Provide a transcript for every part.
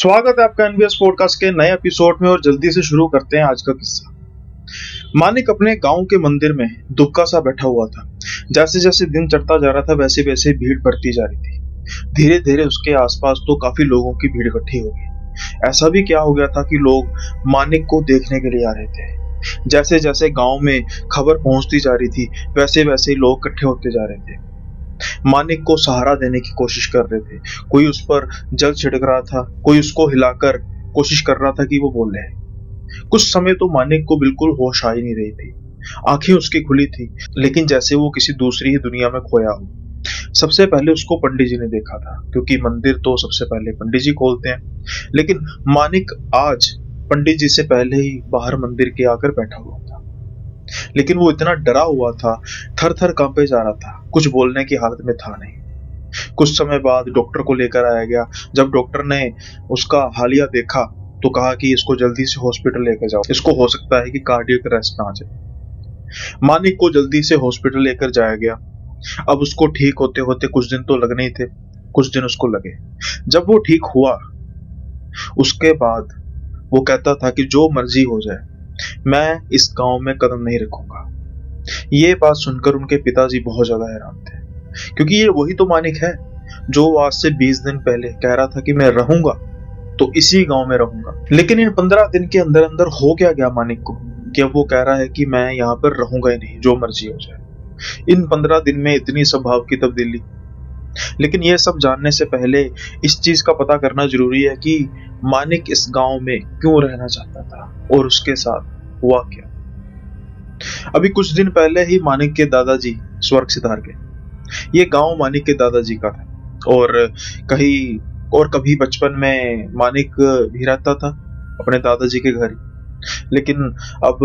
स्वागत है आपका एनबीएस पॉडकास्ट के नए एपिसोड में और जल्दी से शुरू करते हैं आज का किस्सा। मानिक अपने गांव के मंदिर में दुबका सा बैठा हुआ था। जैसे जैसे दिन चढ़ता जा रहा था वैसे वैसे भीड़ बढ़ती जा रही थी। धीरे धीरे उसके आसपास तो काफी लोगों की भीड़ इकट्ठी हो गई। ऐसा भी क्या हो गया था कि लोग मानिक को देखने के लिए आ रहे थे। जैसे जैसे गांव में खबर पहुंचती जा रही थी वैसे वैसे लोग इकट्ठे होते जा रहे थे। मानिक को सहारा देने की कोशिश कर रहे थे। कोई उस पर जल छिड़क रहा था, कोई उसको हिलाकर कोशिश कर रहा था कि वो बोले। कुछ समय तो मानिक को बिल्कुल होश आ ही नहीं रही थी। आंखें उसकी खुली थी लेकिन जैसे वो किसी दूसरी ही दुनिया में खोया हो। सबसे पहले उसको पंडित जी ने देखा था, क्योंकि मंदिर तो सबसे पहले पंडित जी खोलते हैं। लेकिन मानिक आज पंडित जी से पहले ही बाहर मंदिर के आकर बैठा हुआ था। लेकिन वो इतना डरा हुआ था, थर थर कांपे जा रहा था, कुछ बोलने की हालत में था नहीं। कुछ समय बाद डॉक्टर को लेकर आया गया। जब डॉक्टर ने उसका हालिया देखा तो कहा कि इसको जल्दी से हॉस्पिटल लेकर जाओ, इसको हो सकता है कि कार्डियक अरेस्ट ना आ जाए। मानिक को जल्दी से हॉस्पिटल लेकर जाया गया। अब उसको ठीक होते होते कुछ दिन तो लगने ही थे। कुछ दिन उसको लगे। जब वो ठीक हुआ उसके बाद वो कहता था कि जो मर्जी हो जाए, मैं इस गांव में कदम नहीं रखूंगा। ये बात सुनकर उनके पिताजी बहुत ज्यादा हैरान थे, क्योंकि ये वही तो मानिक है जो आज से 20 दिन पहले कह रहा था कि मैं रहूंगा तो इसी गांव में रहूंगा। लेकिन इन 15 दिन के अंदर अंदर हो क्या गया मानिक को कि अब वो कह रहा है कि मैं यहाँ पर रहूंगा ही नहीं, जो मर्जी हो जाए। इन 15 दिन में इतनी स्वभाव की तब्दीली। लेकिन ये सब जानने से पहले इस चीज का पता करना जरूरी है कि मानिक इस गांव में क्यों रहना चाहता था और उसके साथ हुआ क्या। अभी कुछ दिन पहले ही मानिक के दादाजी स्वर्ग सिधार गए। ये गांव मानिक के दादाजी का था और कहीं और कभी बचपन में मानिक भी रहता था अपने दादाजी के घर ही। लेकिन अब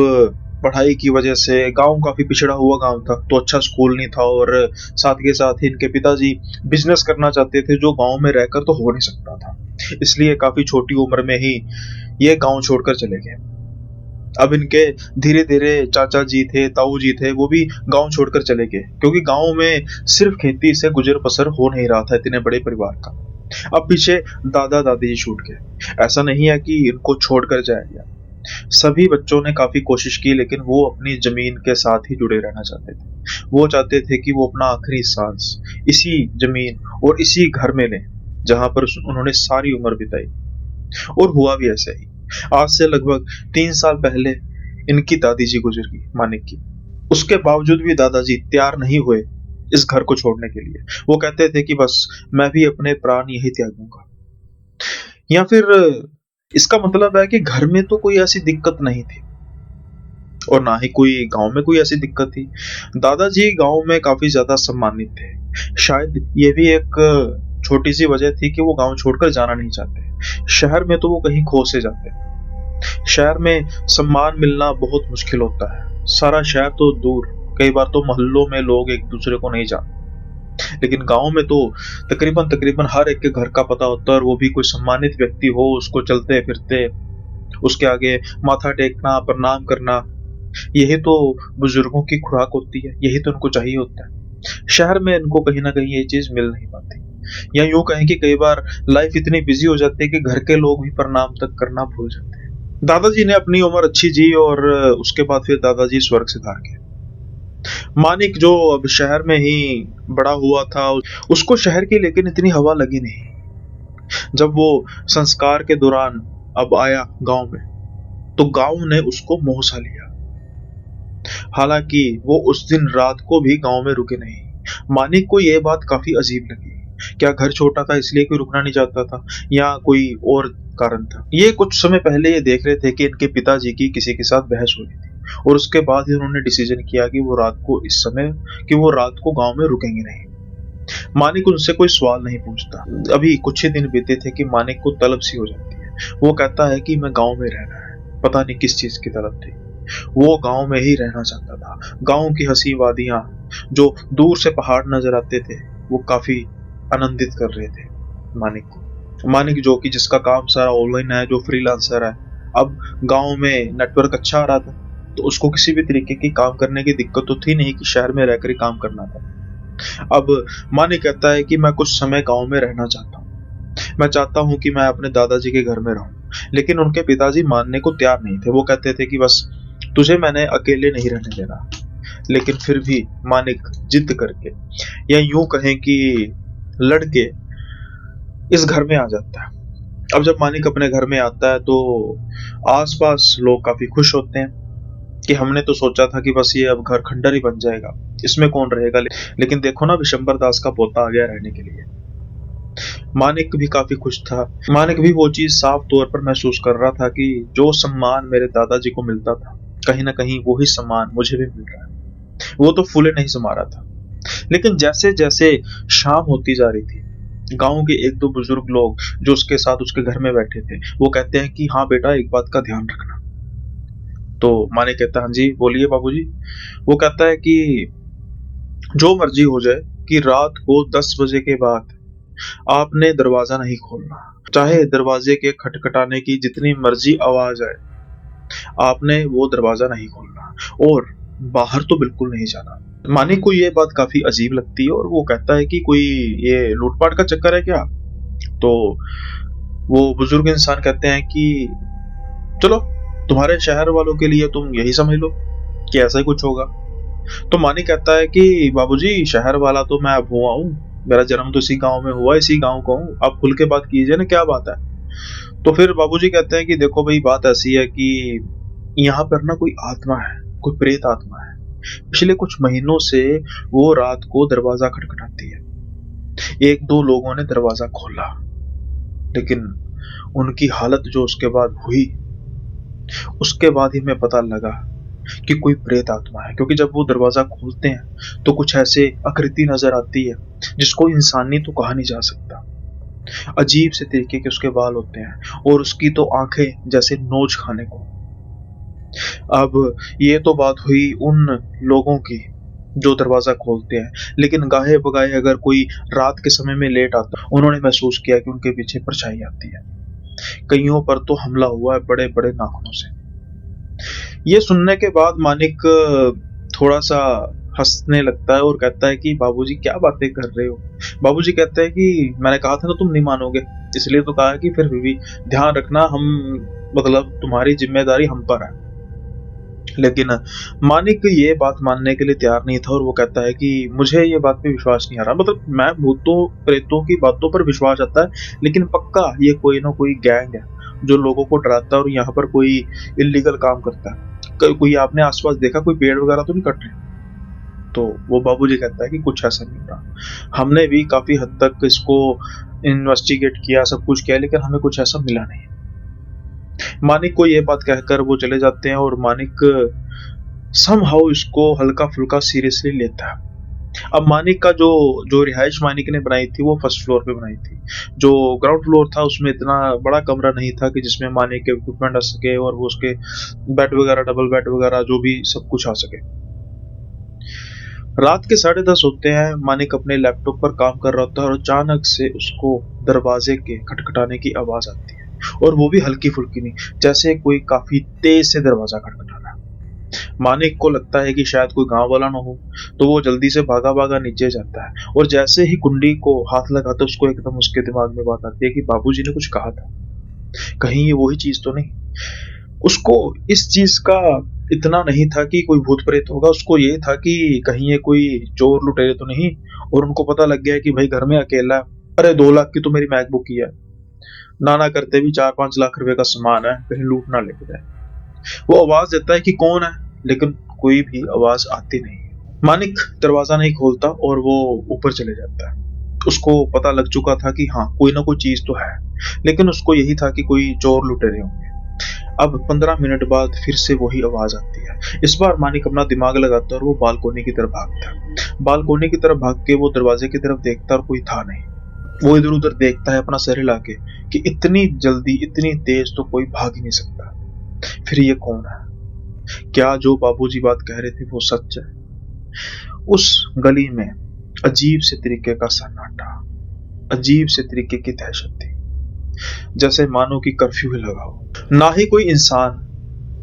पढ़ाई की वजह से गांव काफी पिछड़ा हुआ गांव था, तो अच्छा स्कूल नहीं था और साथ के साथ ही इनके पिताजी बिजनेस करना चाहते थे जो गांव में रहकर तो हो नहीं सकता था। इसलिए काफी छोटी उम्र में ही ये गांव छोड़कर चले गए। अब इनके धीरे धीरे चाचा जी थे, ताऊ जी थे, वो भी गांव छोड़कर चले गए, क्योंकि गांव में सिर्फ खेती से गुजर बसर हो नहीं रहा था इतने बड़े परिवार का। अब पीछे दादा दादी जी छूट गए। ऐसा नहीं है कि इनको छोड़कर जाया गया। सभी बच्चों ने काफी कोशिश की लेकिन वो अपनी जमीन के साथ ही जुड़े रहना चाहते थे। वो चाहते थे कि वो अपना आखिरी सांस इसी जमीन और इसी घर में लें जहां पर उन्होंने सारी उम्र बिताई। और हुआ भी ऐसा ही। आज से लगभग 3 साल पहले इनकी दादी जी गुजर गई, मानिक की। उसके बावजूद भी दादाजी तैयार नहीं हुए इस घर को छोड़ने के लिए। वो कहते थे कि बस मैं भी अपने प्राण यही त्यागूंगा। या फिर इसका मतलब है कि घर में तो कोई ऐसी दिक्कत नहीं थी और ना ही कोई गांव में कोई ऐसी दिक्कत थी। दादाजी गांव में काफी ज्यादा सम्मानित थे। शायद ये भी एक छोटी सी वजह थी कि वो गांव छोड़कर जाना नहीं चाहते। शहर में तो वो कहीं खो से जाते। शहर में सम्मान मिलना बहुत मुश्किल होता है। सारा शहर तो दूर, कई बार तो मोहल्लों में लोग एक दूसरे को नहीं जानते। लेकिन गांव में तो तकरीबन तकरीबन हर एक के घर का पता होता है और वो भी कोई सम्मानित व्यक्ति हो, उसको चलते फिरते उसके आगे माथा टेकना, प्रणाम करना, यही तो बुजुर्गों की खुराक होती है, यही तो उनको चाहिए होता है। शहर में इनको कहीं ना कहीं ये चीज मिल नहीं पाती। या यूं कहें कि कई बार लाइफ इतनी बिजी हो जाती है कि घर के लोग भी प्रणाम तक करना भूल जाते हैं। दादाजी ने अपनी उम्र अच्छी जी और उसके बाद फिर दादाजी स्वर्ग सिधार गए। मानिक जो अब शहर में ही बड़ा हुआ था, उसको शहर की लेकिन इतनी हवा लगी नहीं। जब वो संस्कार के दौरान अब आया गांव में तो गांव ने उसको मोह सा लिया। हालांकि वो उस दिन रात को भी गांव में रुके नहीं। मानिक को यह बात काफी अजीब लगी। क्या घर छोटा था इसलिए कोई रुकना नहीं चाहता था या कोई और कारण था? ये कुछ समय पहले ये देख रहे थे कि इनके पिताजी की किसी के साथ बहस हो रही थी और उसके बाद ही उन्होंने डिसीजन किया कि वो रात को गांव में रुकेंगे नहीं। मानिक उनसे कोई सवाल नहीं पूछता। अभी कुछ ही दिन बीते थे कि मानिक को तलब सी हो जाती है। वो कहता है कि मैं गांव में रहना है। पता नहीं किस चीज की तलब थी। वो गांव में ही रहना चाहता था। गांव की हंसी वादियां, जो दूर से पहाड़ नजर आते थे, वो काफी आनंदित कर रहे थे मानिक को। मानिक जो कि जिसका काम सारा ऑनलाइन है, जो फ्रीलांसर है, अब गांव में नेटवर्क अच्छा आ रहा था तो उसको किसी भी तरीके की काम करने की दिक्कत तो थी नहीं कि शहर में रहकर ही काम करना था। अब मानिक कहता है कि मैं कुछ समय गांव में रहना चाहता हूँ। मैं चाहता हूँ कि मैं अपने दादाजी के घर में रहूँ, लेकिन उनके पिताजी मानने को तैयार नहीं थे। वो कहते थे कि बस तुझे मैंने अकेले नहीं रहने देना। लेकिन फिर भी मानिक जिद करके, या यूं कहें कि लड़के, इस घर में आ जाता है। अब जब मानिक अपने घर में आता है तो आसपास लोग काफी खुश होते हैं कि हमने तो सोचा था कि बस ये अब घर खंडर ही बन जाएगा, इसमें कौन रहेगा। लेकिन देखो ना, विशंबर दास का पोता आ गया रहने के लिए। मानिक भी काफी खुश था। मानिक भी वो चीज साफ तौर पर महसूस कर रहा था कि जो सम्मान मेरे दादाजी को मिलता था, कहीं ना कहीं वही सम्मान मुझे भी मिल रहा है। वो तो फूले नहीं समा रहा था। लेकिन जैसे जैसे शाम होती जा रही थी, गांव के एक दो बुजुर्ग लोग जो उसके साथ उसके घर में बैठे थे, वो कहते हैं कि हाँ बेटा, एक बात का ध्यान रखना। तो मानिक कहता है, हाँ जी बोलिए बाबूजी। वो कहता है कि जो मर्जी हो जाए, कि रात को 10 बजे के बाद आपने दरवाजा नहीं खोलना। चाहे दरवाजे के खटखटाने की जितनी मर्जी आवाज आए, आपने वो दरवाजा नहीं खोलना, और बाहर तो बिल्कुल नहीं जाना। मानिक को ये बात काफी अजीब लगती है और वो कहता है कि कोई ये लूटपाट का चक्कर है क्या। तो वो बुजुर्ग इंसान कहते हैं कि चलो, तुम्हारे शहर वालों के लिए तुम यही समझ लो कि ऐसा ही कुछ होगा। तो मानिक कहता है कि बाबूजी, शहर वाला तो मैं अब हुआ हूँ, मेरा जन्म तो इसी गांव में हुआ, इसी गांव का हूँ, आप खुल के बात कीजिए ना, क्या बात है। तो फिर बाबूजी कहते हैं कि देखो भाई, बात ऐसी है कि यहाँ पर ना कोई आत्मा है, कोई प्रेत आत्मा है। पिछले कुछ महीनों से वो रात को दरवाजा खटखटाती है। एक दो लोगों ने दरवाजा खोला, लेकिन उनकी हालत जो उसके बाद हुई, उसके बाद ही हमें पता लगा कि कोई प्रेत आत्मा है। क्योंकि जब वो दरवाजा खोलते हैं तो कुछ ऐसे आकृति नजर आती है जिसको इंसानी तो कहा नहीं जा सकता। अजीब से तरीके के उसके बाल होते हैं और उसकी तो आंखें जैसे नोच खाने को। अब ये तो बात हुई उन लोगों की जो दरवाजा खोलते हैं, लेकिन गाहे बगाहे अगर कोई रात के समय में लेट आता, उन्होंने महसूस किया कि उनके पीछे परछाई आती है। कईयों पर तो हमला हुआ है बड़े बड़े नाखूनों से। ये सुनने के बाद मानिक थोड़ा सा हंसने लगता है और कहता है कि बाबूजी क्या बातें कर रहे हो। बाबूजी कहते हैं कि मैंने कहा था ना तुम नहीं मानोगे, इसलिए तो कहा है कि फिर भी ध्यान रखना, हम मतलब तुम्हारी जिम्मेदारी हम पर है। लेकिन मानिक ये बात मानने के लिए तैयार नहीं था और वो कहता है कि मुझे ये बात पे विश्वास नहीं आ रहा। मतलब मैं भूतों प्रेतों की बातों पर विश्वास आता है, लेकिन पक्का ये कोई ना कोई गैंग है जो लोगों को डराता है और यहाँ पर कोई इलीगल काम करता है। कोई आपने आसपास देखा, कोई पेड़ वगैरह तो नहीं कट रहे। तो वो बाबूजी कहता है कि कुछ ऐसा नहीं रहा, हमने भी काफी हद तक इसको इन्वेस्टिगेट किया, सब कुछ किया, लेकिन हमें कुछ ऐसा मिला नहीं। मानिक को ये बात कहकर वो चले जाते हैं और मानिक समहाउ इसको हल्का फुल्का सीरियसली लेता है। अब मानिक का जो जो रिहाइश मानिक ने बनाई थी वो फर्स्ट फ्लोर पे बनाई थी। जो ग्राउंड फ्लोर था उसमें इतना बड़ा कमरा नहीं था कि जिसमें मानिक के इक्विपमेंट आ सके और वो उसके बेड वगैरह, डबल बेड वगैरह जो भी सब कुछ आ सके। रात के 10:30 होते हैं, मानिक अपने लैपटॉप पर काम कर रहा होता है और अचानक से उसको दरवाजे के खटखटाने की आवाज आती है, और वो भी हल्की फुल्की नहीं, जैसे कोई काफी तेज से दरवाजा खटखटा रहा है। मानिक को लगता है कि शायद कोई गांव वाला ना हो, तो वो जल्दी से भागा भागा नीचे जाता है और जैसे ही कुंडी को हाथ लगाता है, उसको एकदम उसके दिमाग में बात आती है कि बाबूजी ने कुछ कहा था, कहीं ये वही चीज तो नहीं। उसको इस चीज का इतना नहीं था कि कोई भूत प्रेत होगा, उसको ये था कि कहीं ये कोई चोर लुटेरे तो नहीं, और उनको पता लग गया कि भाई घर में अकेला, अरे 2 लाख की तो मेरी मैकबुक ही है, नाना करते भी 4-5 लाख रुपए का सामान है, कहीं लूट ना लेके जाए। वो आवाज देता है कि कौन है, लेकिन कोई भी आवाज आती नहीं। मानिक दरवाजा नहीं खोलता और वो ऊपर चले जाता है। उसको पता लग चुका था कि हाँ, कोई ना कोई चीज तो है, लेकिन उसको यही था कि कोई चोर लुटेरे होंगे। अब 15 मिनट बाद फिर से वही आवाज आती है। इस बार मानिक अपना दिमाग लगाता और वो बालकोनी की तरफ भागता है। बालकोनी की तरफ भाग के वो दरवाजे की तरफ देखता और कोई था नहीं। वो इधर उधर देखता है अपना सर हिला के कि इतनी जल्दी इतनी तेज तो कोई भाग ही नहीं सकता। फिर ये कौन है? क्या जो बाबूजी बात कह रहे थे वो सच है? उस गली में अजीब से तरीके का सन्नाटा, अजीब से तरीके की दहशत थी, जैसे मानो कि कर्फ्यू ही लगा हो। ना ही कोई इंसान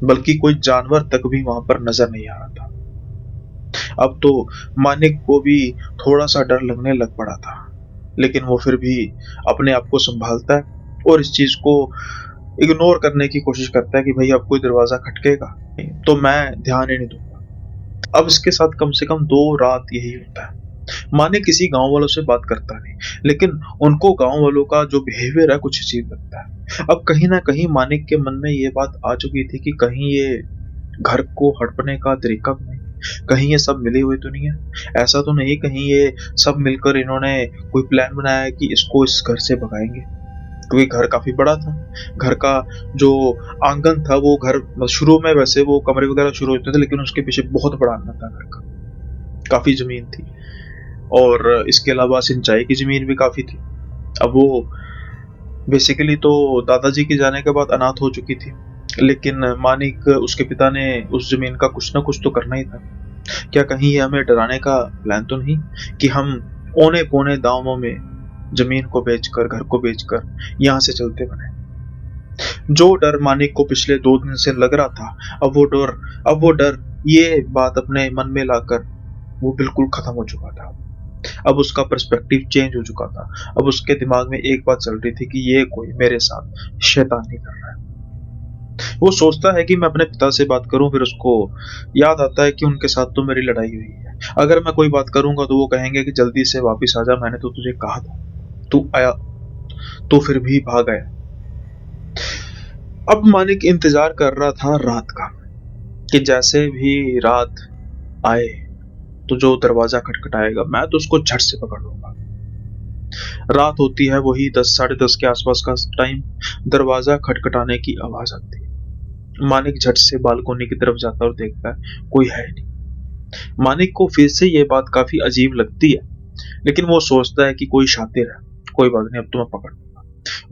बल्कि कोई जानवर तक भी वहां पर नजर नहीं आ रहा था। अब तो मानिक को भी थोड़ा सा डर लगने लग पड़ा था। लेकिन वो फिर भी अपने आप को संभालता है और इस चीज को इग्नोर करने की कोशिश करता है कि भाई अब कोई दरवाजा खटकेगा तो मैं ध्यान ही नहीं दूंगा। अब इसके साथ कम से कम 2 रात यही होता है। मानिक किसी गांव वालों से बात करता नहीं, लेकिन उनको गांव वालों का जो बिहेवियर है कुछ अजीब लगता है। अब कहीं ना कहीं मानिक के मन में ये बात आ चुकी थी कि कहीं ये घर को हड़पने का तरीका तो नहीं, कहीं ये सब मिले हुए तो नहीं है, ऐसा तो नहीं कहीं ये सब मिलकर इन्होंने कोई प्लान बनाया है कि इसको इस घर से भगाएंगे। क्योंकि घर काफी बड़ा था, घर का जो आंगन था वो घर शुरू में वैसे वो कमरे वगैरह शुरू होते थे, लेकिन उसके पीछे बहुत बड़ा आंगन था घर का, काफी जमीन थी और इसके अलावा सिंचाई की जमीन भी काफी थी। अब वो बेसिकली तो दादाजी के जाने के बाद अनाथ हो चुकी थी, लेकिन मानिक उसके पिता ने उस जमीन का कुछ ना कुछ तो करना ही था। क्या कहीं ये हमें डराने का प्लान तो नहीं कि हम औने पौने दामों में जमीन को बेचकर घर को बेचकर यहाँ से चलते बने। जो डर मानिक को पिछले 2 दिन से लग रहा था, अब वो डर ये बात अपने मन में लाकर वो बिल्कुल खत्म हो चुका था। अब उसका पर्सपेक्टिव चेंज हो चुका था। अब उसके दिमाग में एक बात चल रही थी कि ये कोई मेरे साथ शैतानी कर रहा है। वो सोचता है कि मैं अपने पिता से बात करूं, फिर उसको याद आता है कि उनके साथ तो मेरी लड़ाई हुई है। अगर मैं कोई बात करूंगा तो वो कहेंगे कि जल्दी से वापस आ जा, मैंने तो तुझे कहा था, तू आया तो फिर भी भाग आया। अब मानिक इंतजार कर रहा था रात का, कि जैसे भी रात आए तो जो दरवाजा खटखटाएगा मैं तो उसको झट से पकड़ लूंगा। रात होती है वही 10 साढ़े 10 के आसपास का टाइम। दरवाजा खटखटाने की आवाज आती है। मानिक झट से बालकोनी की तरफ जाता और देखता है कोई है नहीं। मानिक को फिर से ये बात काफी अजीब लगती है, लेकिन वो सोचता है कि कोई शातिर है, कोई बात नहीं, अब तो मैं पकड़ लूंगा।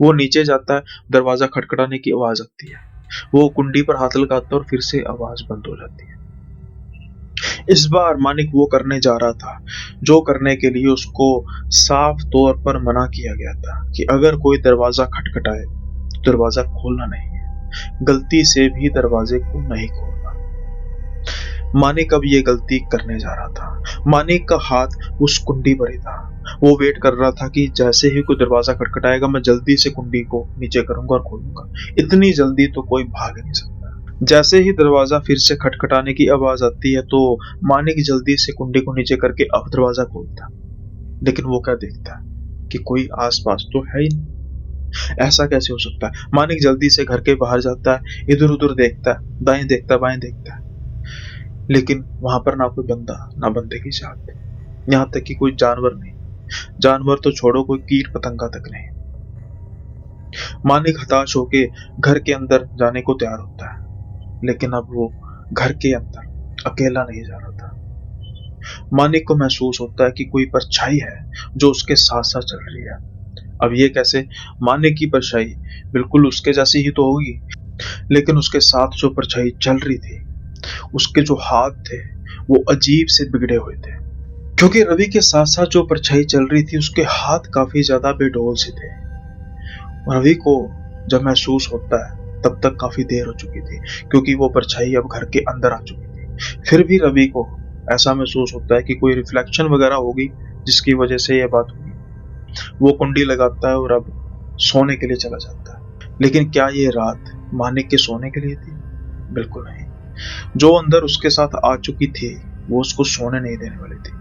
वो नीचे जाता है, दरवाजा खटखटाने की आवाज आती है। वो कुंडी पर हाथ लगाता है और फिर से आवाज बंद हो जाती है। इस बार मानिक वो करने जा रहा था जो करने के लिए उसको साफ तौर पर मना किया गया था कि अगर कोई दरवाजा खटखटाए तो दरवाजा खोलना नहीं है, गलती से भी दरवाजे को नहीं खोलना। मानिक अब ये गलती करने जा रहा था। मानिक का हाथ उस कुंडी पर ही था। वो वेट कर रहा था कि जैसे ही कोई दरवाजा खटखटाएगा मैं जल्दी से कुंडी को नीचे करूंगा और खोलूंगा। इतनी जल्दी तो कोई भाग नहीं सकता। जैसे ही दरवाजा फिर से खटखटाने की आवाज आती है तो मानिक जल्दी से कुंडी को नीचे करके अब दरवाजा खोलता, लेकिन वो क्या देखता है कि कोई आसपास तो है ही नहीं। ऐसा कैसे हो सकता है? मानिक जल्दी से घर के बाहर जाता है, इधर उधर देखता है, दाएं देखता है, बाएं देखता है, लेकिन वहां पर ना कोई बंदा ना बंदे की जात, यहाँ तक कि कोई जानवर नहीं। जानवर तो छोड़ो, कोई कीट पतंगा तक नहीं। मानिक हताश होके घर के अंदर जाने को तैयार होता है, लेकिन अब वो घर के अंदर अकेला नहीं जा रहा था। मानिक को महसूस होता है कि कोई परछाई है जो उसके साथ साथ चल रही है। अब ये कैसे? मानिक की परछाई बिल्कुल उसके जैसी ही तो होगी, लेकिन उसके साथ जो परछाई चल रही थी, उसके जो हाथ थे वो अजीब से बिगड़े हुए थे। क्योंकि रवि के साथ साथ जो परछाई चल रही थी उसके हाथ काफी ज्यादा बेडोल से थे। रवि को जब महसूस होता है तब तक काफी देर हो चुकी थी, क्योंकि वो परछाई अब घर के अंदर आ चुकी थी। फिर भी रवि को ऐसा महसूस होता है कि कोई रिफ्लेक्शन वगैरह होगी जिसकी वजह से ये बात हुई। वो कुंडी लगाता है और अब सोने के लिए चला जाता है। लेकिन क्या ये रात मानिक के सोने के लिए थी? बिल्कुल नहीं। जो अंदर उसके साथ आ चुकी थी वो उसको सोने नहीं देने वाली थी।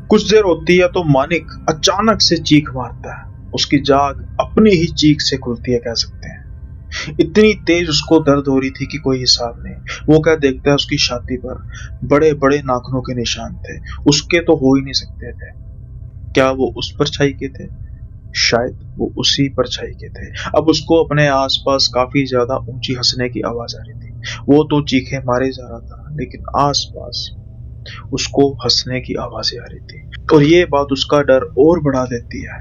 कुछ देर होती है तो मानिक अचानक से चीख मारता है। उसकी जाग अपनी ही चीख से खुलती है, कह सकते हैं। इतनी तेज उसको दर्द हो रही थी कि कोई हिसाब नहीं। वो क्या देखता है, उसकी छाती पर बड़े बड़े नाखूनों के निशान थे। उसके तो हो ही नहीं सकते थे। क्या वो उस परछाई के थे? शायद वो उसी परछाई के थे। अब उसको अपने आसपास काफी ज्यादा ऊंची हंसने की आवाज आ रही थी। वो तो चीखे मारे जा रहा था, लेकिन आसपास उसको हंसने की आवाजें आ रही थी। और ये बात उसका डर और बढ़ा देती है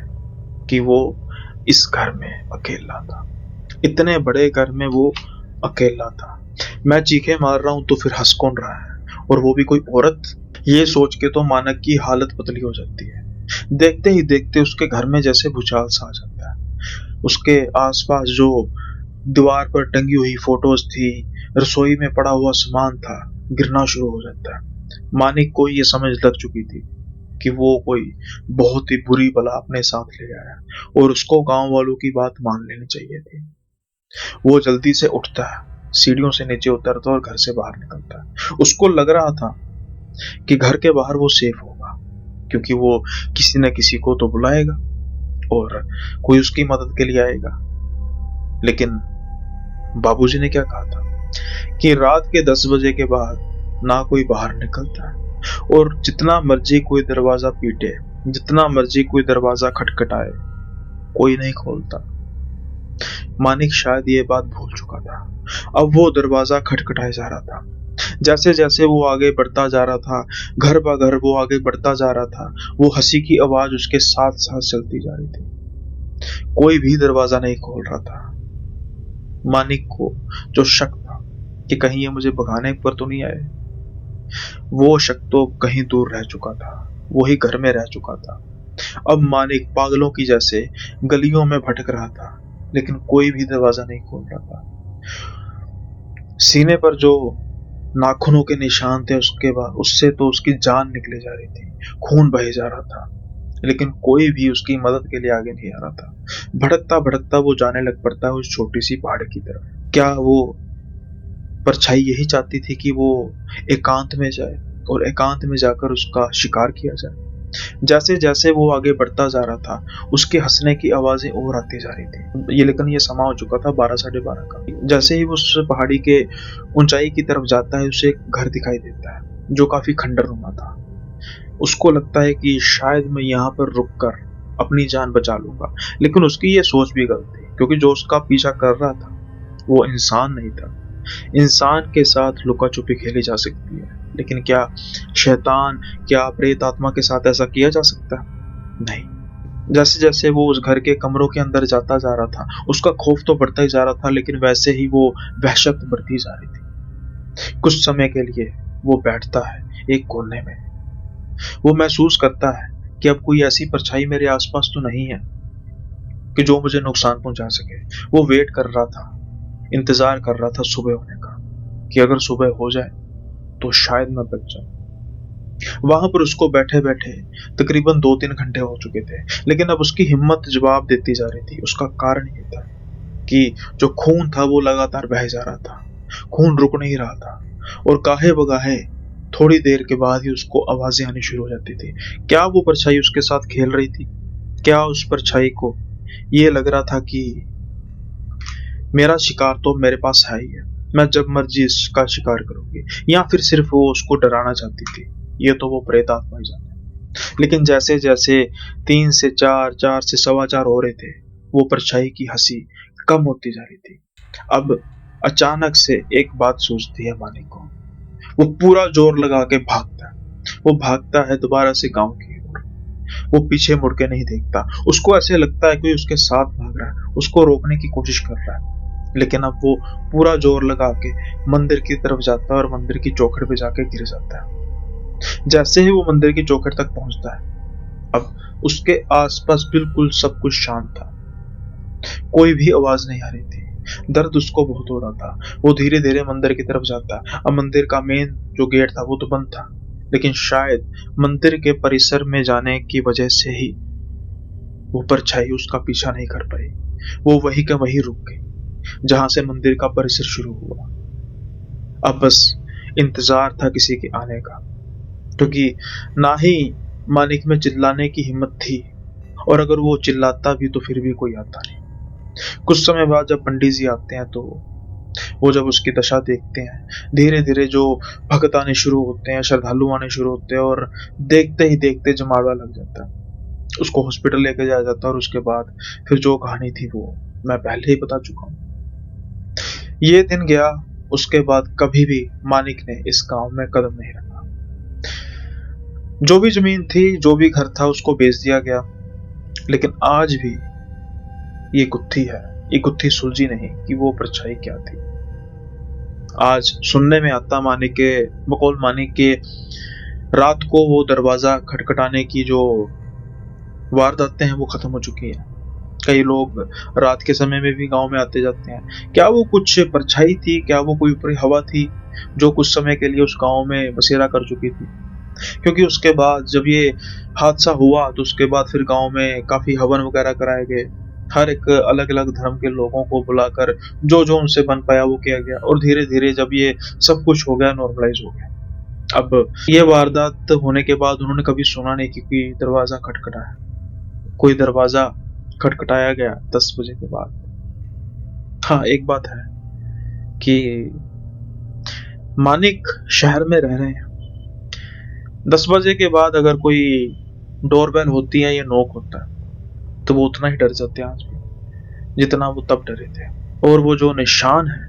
कि वो इस घर में अकेला था। इतने बड़े घर में वो अकेला था। मैं चीखे मार रहा हूं तो फिर हंस कौन रहा है, और वो भी कोई औरत? ये सोच के तो मानक की हालत पतली हो जाती है। देखते ही देखते उसके घर में जैसे भूचाल सा आ जाता है। उसके आसपास जो दीवार पर टंगी हुई फोटोज थी, रसोई में पड़ा हुआ सामान था, गिरना शुरू हो जाता है। मानिक को ये समझ लग चुकी थी कि वो कोई बहुत ही बुरी बला अपने साथ ले आया और उसको गांव वालों की बात मान लेनी चाहिए थी। वो जल्दी से उठता है, सीढ़ियों से नीचे उतरता है और घर से बाहर निकलता है। उसको लग रहा था कि घर के बाहर वो सेफ होगा, क्योंकि वो किसी न किसी को तो बुलाएगा और कोई उसकी मदद के लिए आएगा। लेकिन बाबूजी ने क्या कहा था कि रात के 10 बजे के बाद ना कोई बाहर निकलता है और जितना मर्जी कोई दरवाजा पीटे, जितना मर्जी कोई दरवाजा खटखटाए, कोई नहीं खोलता। मानिक शायद ये बात भूल चुका था। अब वो दरवाजा खटखटाए जा रहा था। जैसे जैसे वो आगे बढ़ता जा रहा था, घर ब घर वो आगे बढ़ता जा रहा था, वो हंसी की आवाज उसके साथ साथ चलती जा रही थी। कोई भी दरवाजा नहीं खोल रहा था। मानिक को जो शक था कि कहीं ये मुझे भगाने पर तो नहीं आए, वो शक तो कहीं दूर रह चुका था, वही घर में रह चुका था। अब मानिक पागलों की जैसे गलियों में भटक रहा था, लेकिन कोई भी दरवाजा नहीं खोल रहा था। सीने पर जो नाखूनों के निशान थे, उसके बाद उससे तो उसकी जान निकले जा रही थी, खून बहे जा रहा था, लेकिन कोई भी उसकी मदद के लिए आगे नहीं आ रहा था। भटकता भटकता वो जाने लग पड़ता है उस छोटी सी पहाड़ की तरफ। क्या वो परछाई यही चाहती थी कि वो एकांत में जाए और एकांत में जाकर उसका शिकार किया जाए? जैसे जैसे वो आगे बढ़ता जा रहा था, उसके हंसने की आवाजें और आती जा रही थी। लेकिन ये समा हो चुका था 12 साढ़े 12 का। जैसे ही वो उस पहाड़ी के ऊंचाई की तरफ जाता है, उसे एक घर दिखाई देता है जो काफी खंडरनुमा था। उसको लगता है कि शायद मैं यहाँ पर रुककर अपनी जान बचा लूंगा, लेकिन उसकी ये सोच भी गलत थी, क्योंकि जो उसका पीछा कर रहा था वो इंसान नहीं था। इंसान के साथ लुका छुपी खेली जा सकती है, लेकिन क्या शैतान, क्या प्रेत आत्मा के साथ ऐसा किया जा सकता? नहीं। जैसे जैसे वो उस घर के कमरों के अंदर जाता जा रहा था, उसका खौफ तो बढ़ता ही जा रहा था, लेकिन वैसे ही वो वहशत बढ़ती जा रही थी। कुछ समय के लिए वो बैठता है एक कोने में। वो महसूस करता है कि अब कोई ऐसी परछाई मेरे आसपास तो नहीं है कि जो मुझे नुकसान पहुंचा सके। वो वेट कर रहा था, इंतजार कर रहा था सुबह होने का, कि अगर सुबह हो जाए तो शायद मैं बच जाऊं। वहां पर उसको बैठे बैठे तकरीबन 2-3 घंटे हो चुके थे, लेकिन अब उसकी हिम्मत जवाब देती जा रही थी। उसका कारण ये था कि जो खून था वो लगातार बह जा रहा था, खून रुक नहीं रहा था, और काहे बगाहे थोड़ी देर के बाद ही उसको आवाजें आनी शुरू हो जाती थी। क्या वो परछाई उसके साथ खेल रही थी? क्या उस परछाई को ये लग रहा था कि मेरा शिकार तो मेरे पास है ही है, मैं जब मर्जी इसका शिकार करूंगी, या फिर सिर्फ वो उसको डराना चाहती थी? ये तो वो प्रेत आत्मा ही जाने। लेकिन जैसे जैसे 3 से 4, 4 से 4:15 हो रहे थे, वो परछाई की हंसी कम होती जा रही थी। अब अचानक से एक बात सूझती है मानिक को। वो पूरा जोर लगा के भागता है। वो भागता है दोबारा से गांव की ओर। वो पीछे मुड़ के नहीं देखता। उसको ऐसे लगता है कोई उसके साथ भाग रहा है, उसको रोकने की कोशिश कर रहा है, लेकिन अब वो पूरा जोर लगा के मंदिर की तरफ जाता है और मंदिर की चौखट पे जाके गिर जाता है। जैसे ही वो मंदिर की चौखट तक पहुंचता है, अब उसके आसपास बिल्कुल सब कुछ शांत था। कोई भी आवाज नहीं आ रही थी। दर्द उसको बहुत हो रहा था। वो धीरे धीरे मंदिर की तरफ जाता। अब मंदिर का मेन जो गेट था वो तो बंद था, लेकिन शायद मंदिर के परिसर में जाने की वजह से ही वो परछाई उसका पीछा नहीं कर पाई। वो वहीं का वहीं रुक गई जहां से मंदिर का परिसर शुरू हुआ। अब बस इंतजार था किसी के आने का, क्योंकि ना ही मानिक में चिल्लाने की हिम्मत थी, और अगर वो चिल्लाता भी तो फिर भी कोई आता नहीं। कुछ समय बाद जब पंडित जी आते हैं तो वो जब उसकी दशा देखते हैं, धीरे धीरे जो भक्त आने शुरू होते हैं, श्रद्धालु आने शुरू होते हैं, और देखते ही देखते जमावड़ा लग जाता है। उसको हॉस्पिटल लेके जाया जाता है, और उसके बाद फिर जो कहानी थी वो मैं पहले ही बता चुका हूँ। ये दिन गया, उसके बाद कभी भी मानिक ने इस गांव में कदम नहीं रखा। जो भी जमीन थी, जो भी घर था, उसको बेच दिया गया, लेकिन आज भी ये गुत्थी है, ये गुत्थी सुलझी नहीं कि वो परछाई क्या थी। आज सुनने में आता मानिक के बकौल मानिक के रात को वो दरवाजा खटखटाने की जो वारदातें हैं वो खत्म हो चुकी हैं। कई लोग रात के समय में भी गांव में आते जाते हैं। क्या वो कुछ परछाई थी? क्या वो कोई ऊपरी हवा थी जो कुछ समय के लिए उस गांव में बसेरा कर चुकी थी? क्योंकि उसके बाद जब ये हादसा हुआ तो उसके बाद फिर गांव में काफी हवन वगैरह कराए गए। हर एक अलग अलग धर्म के लोगों को बुलाकर जो जो उनसे बन पाया वो किया गया, और धीरे धीरे जब ये सब कुछ हो गया, नॉर्मलाइज हो गया। अब ये वारदात होने के बाद उन्होंने कभी सुना नहीं कि कोई दरवाजा खटखटाया, कोई दरवाजा खटखटाया गया 10 बजे के बाद। हाँ, एक बात है कि मानिक शहर में रह रहे हैं, 10 बजे के बाद अगर कोई डोरबेल होती है या नॉक होता है तो वो उतना ही डर जाते हैं आज भी जितना वो तब डरे थे। और वो जो निशान है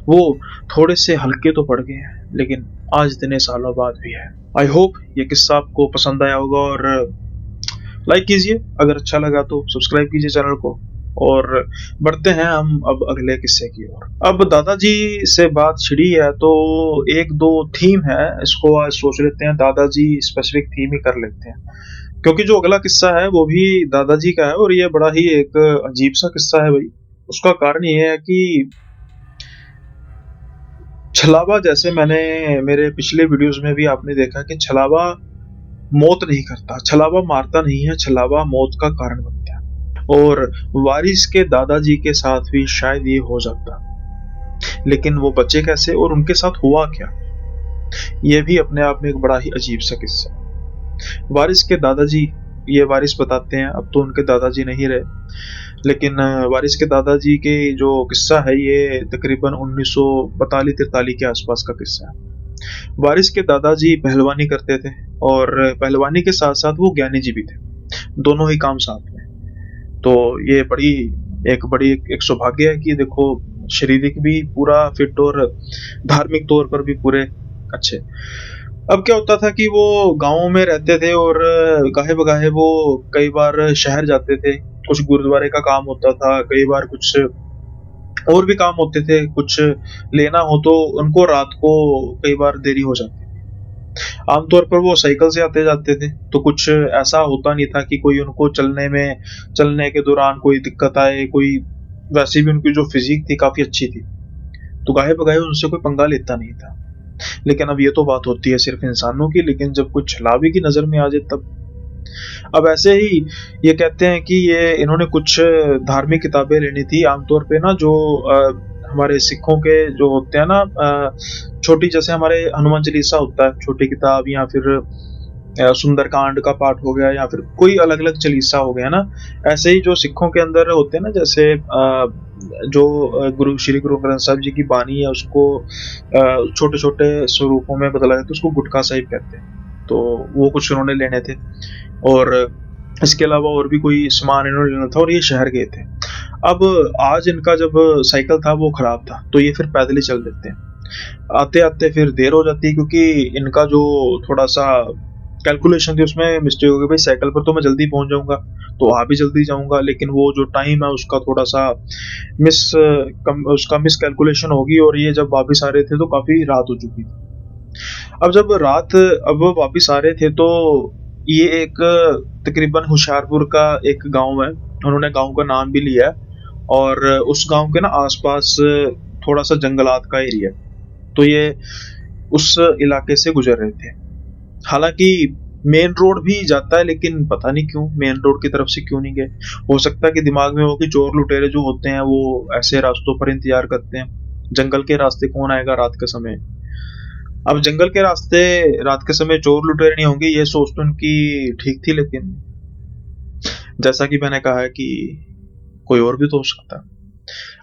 वो थोड़े से हल्के तो पड़ गए हैं, लेकिन आज इतने सालों बाद भी है। आई होप ये किस्सा आपको पसंद आया होगा, और लाइक कीजिए, अगर अच्छा लगा तो सब्सक्राइब कीजिए चैनल को। और बढ़ते हैं हम अब अगले किस्से की ओर। अब दादाजी से बात छिड़ी है तो एक दो थीम है, इसको आज सोच लेते हैं दादाजी स्पेसिफिक थीम ही कर लेते हैं, क्योंकि जो अगला किस्सा है वो भी दादाजी का है, और ये बड़ा ही एक अजीब सा किस्सा है भाई। उसका कारण ये है कि छलावा, जैसे मैंने मेरे पिछले वीडियोस में भी आपने देखा कि छलावा मौत नहीं करता, छलावा मारता नहीं है, छलावा मौत का कारण बनता है। और वारिस के दादाजी के साथ भी शायद ये हो जाता, लेकिन वो बचे कैसे और उनके साथ हुआ क्या, ये भी अपने आप में एक बड़ा ही अजीब सा किस्सा। वारिस के दादाजी, ये वारिस बताते हैं, अब तो उनके दादाजी नहीं रहे, लेकिन वारिस के दादाजी के जो किस्सा है ये तकरीबन 1942-43 के आसपास का किस्सा है। वारिस के दादाजी पहलवानी करते थे, और पहलवानी के साथ साथ वो ज्ञानी जी भी थे, दोनों ही काम साथ में। तो ये बड़ी एक सौभाग्य है कि देखो, शारीरिक भी पूरा फिट और धार्मिक तौर पर भी पूरे अच्छे। अब क्या होता था कि वो गाँव में रहते थे, और गाहे बगाहे वो कई बार शहर जाते थे, कुछ गुरुद्वारे का काम होता था, कई बार कुछ और भी काम होते थे, कुछ लेना हो तो उनको रात को कई बार देरी हो जाती थी। आमतौर पर वो साइकिल से आते जाते थे, तो कुछ ऐसा होता नहीं था कि कोई उनको चलने के दौरान कोई दिक्कत आए, कोई वैसे भी उनकी जो फिजिक थी काफी अच्छी थी, तो गाहे बगाहे उनसे कोई पंगा लेता नहीं था। लेकिन अब ये तो बात होती है सिर्फ इंसानों की, लेकिन जब कुछ छलावी की नजर में आ जाए तब। अब ऐसे ही ये कहते हैं कि ये इन्होंने कुछ धार्मिक किताबें लेनी थी, आमतौर पे ना जो हमारे सिखों के जो होते हैं ना, छोटी, जैसे हमारे हनुमान चालीसा होता है छोटी किताब, या फिर सुंदरकांड का पाठ हो गया, या फिर कोई अलग अलग चालीसा हो गया ना, ऐसे ही जो सिखों के अंदर होते हैं ना, जैसे जो श्री गुरु ग्रंथ साहिब जी की बानी है उसको छोटे छोटे स्वरूपों में बदला जाता है, उसको गुटका साहिब कहते हैं। तो वो कुछ उन्होंने लेने थे, और इसके अलावा और भी कोई सामान इन्होंने लेना था, और ये शहर गए थे। अब आज इनका जब साइकिल था वो खराब था, तो ये फिर पैदल ही चल देते हैं। आते आते फिर देर हो जाती है, क्योंकि इनका जो थोड़ा सा कैलकुलेशन थी उसमें मिस्टेक हो गई। भाई साइकिल पर तो मैं जल्दी पहुंच जाऊंगा, तो आ भी जल्दी जाऊंगा, लेकिन वो जो टाइम है उसका थोड़ा सा उसका मिस कैलकुलेशन होगी, और ये जब वापिस आ रहे थे तो काफी रात हो चुकी थी। अब वापिस आ रहे थे तो ये एक तकरीबन होशियारपुर का एक गांव है, उन्होंने गांव का नाम भी लिया है, और उस गांव के ना आसपास थोड़ा सा जंगलात का एरिया, तो ये उस इलाके से गुजर रहे थे। हालांकि मेन रोड भी जाता है, लेकिन पता नहीं क्यों मेन रोड की तरफ से क्यों नहीं गए। हो सकता है कि दिमाग में हो कि चोर लुटेरे जो होते हैं वो ऐसे रास्तों पर इंतजार करते हैं, जंगल के रास्ते कौन आएगा रात के समय। अब जंगल के रास्ते रात के समय चोर लुटेरे नहीं होंगे, ये सोच तो उनकी ठीक थी, लेकिन जैसा कि मैंने कहा है कि कोई और भी तो हो सकता है।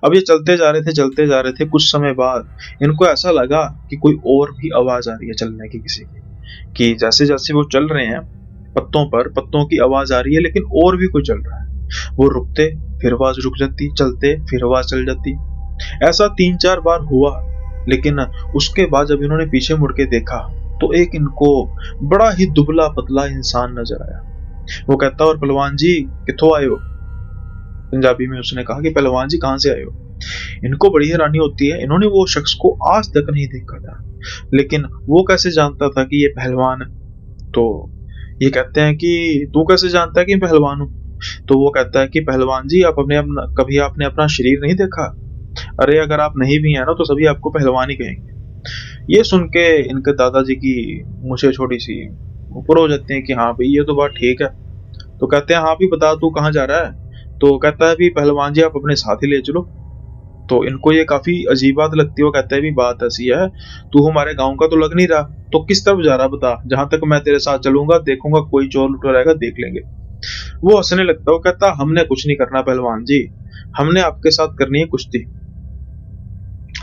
अब ये चलते जा रहे थे, कुछ समय बाद इनको ऐसा लगा कि कोई और भी आवाज आ रही है चलने की, किसी की, कि जैसे जैसे वो चल रहे हैं पत्तों की आवाज आ रही है, लेकिन और भी कोई चल रहा है। वो रुकते, फिर आवाज रुक जाती, चलते, फिर आवाज चल जाती। ऐसा 3-4 बार हुआ, लेकिन उसके बाद जब इन्होंने पीछे मुड़ के देखा तो एक इनको बड़ा ही दुबला पतला इंसान नजर आया। वो कहता, और पहलवान जी कित्थों आए हो? पंजाबी में उसने कहा कि पहलवान जी कहां से आए हो? इनको बड़ी हैरानी होती है, इन्होंने वो शख्स को आज तक नहीं देखा था, लेकिन वो कैसे जानता था कि ये पहलवान है? तो ये कहते हैं कि तू कैसे जानता है कि मैं पहलवान हूँ? तो वो कहता है कि पहलवान जी कभी आपने अपना शरीर नहीं देखा? अरे अगर आप नहीं भी है ना तो सभी आपको पहलवान ही कहेंगे। ये सुन के इनके दादाजी की मुझे छोटी सी ऊपर हो जाती है कि हाँ भाई ये तो बात ठीक है। तो कहते हैं हाँ भी बता तू कहाँ जा रहा है। तो कहता है भी पहलवान जी आप अपने साथ ही ले चलो। तो इनको ये काफी अजीब बात लगती है। वो कहता है भी बात ऐसी है, तू हमारे गांव का तो लग नहीं रहा, तो किस तरफ जा रहा बता, जहां तक मैं तेरे साथ चलूंगा देखूंगा कोई चोर लुटेरा रहेगा देख लेंगे। वो हंसने लगता है। वो कहता हमने कुछ नहीं करना पहलवान जी, हमने आपके साथ करनी है कुश्ती।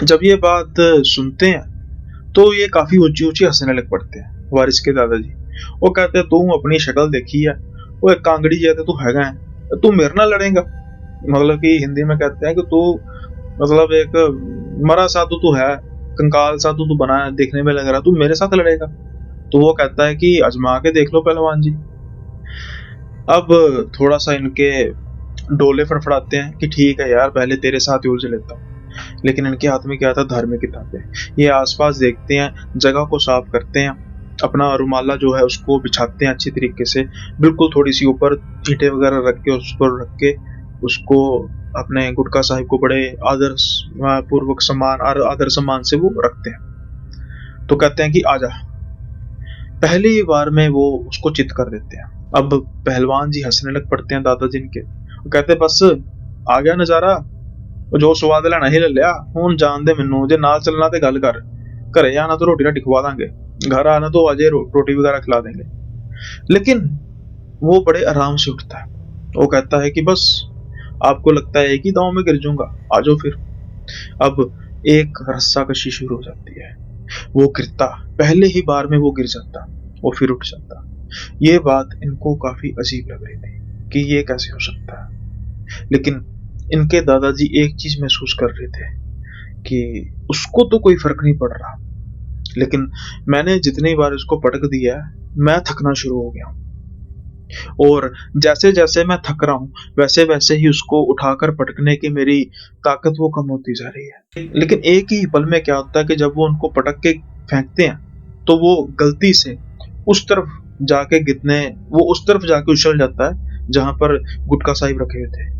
जब ये बात सुनते हैं तो ये काफी ऊंची ऊंची हंसने लग पड़ते हैं वारिस के दादाजी। वो कहते हैं तू अपनी शक्ल देखी है, वो एक कांगड़ी जैसे तू हैगा है, तू मेरे ना लड़ेगा। मतलब कि हिंदी में कहते हैं कि तू मतलब एक मरा सा तो तू है, कंकाल सा तो तू बना है, देखने में लग रहा तू मेरे साथ लड़ेगा। तो वो कहता है कि आजमा के देख लो पहलवान जी। अब थोड़ा सा इनके डोले फड़फड़ाते हैं कि ठीक है यार पहले तेरे साथ ही उलझ लेता हूँ। लेकिन इनके हाथ में क्या था, धार्मिक किताबें। ये आसपास देखते हैं, जगह को साफ करते हैं, अपना रुमाला जो है उसको बिछाते हैं अच्छी तरीके से, बिल्कुल थोड़ी सी ऊपर ईंटें वगैरह रख के उस पर रख के उसको अपने गुटका साहिब को बड़े आदर पूर्वक सम्मान और आदर सम्मान से वो रखते हैं। तो कहते हैं कि आजा। पहली बार में वो उसको चित कर देते हैं। अब पहलवान जी हंसने लग पड़ते हैं दादाजी इनके। वो कहते हैं बस आ गया नजारा, जो स्वाद लेना ही ले लिया, हुन जान दे मैनू, जे नाल चलना ते गल कर, घरे आना तो रोटी राटी खवा दांगे, घर आना तो अजे रोटी वगैरह खिला देंगे। लेकिन वो बड़े आराम से उठता है। वो कहता है कि बस आपको लगता है कि दांव में गिर जाऊंगा, आ जाओ फिर। अब एक रस्सा कशी शुरू हो जाती है। वो गिरता, पहले ही बार में वो गिर जाता, वो फिर उठ जाता। ये बात इनको काफी अजीब लग रही थी कि ये कैसे हो सकता है। लेकिन इनके दादाजी एक चीज महसूस कर रहे थे कि उसको तो कोई फर्क नहीं पड़ रहा, लेकिन मैंने जितनी बार इसको पटक दिया मैं थकना शुरू हो गया हूं। और जैसे जैसे मैं थक रहा हूं वैसे वैसे ही उसको उठाकर पटकने की मेरी ताकत वो कम होती जा रही है। लेकिन एक ही पल में क्या होता है कि जब वो उनको पटक के फेंकते हैं तो वो गलती से उस तरफ जाके गिरने, वो उस तरफ जाके उछल जाता है जहां पर गुटका साहिब रखे हुए थे।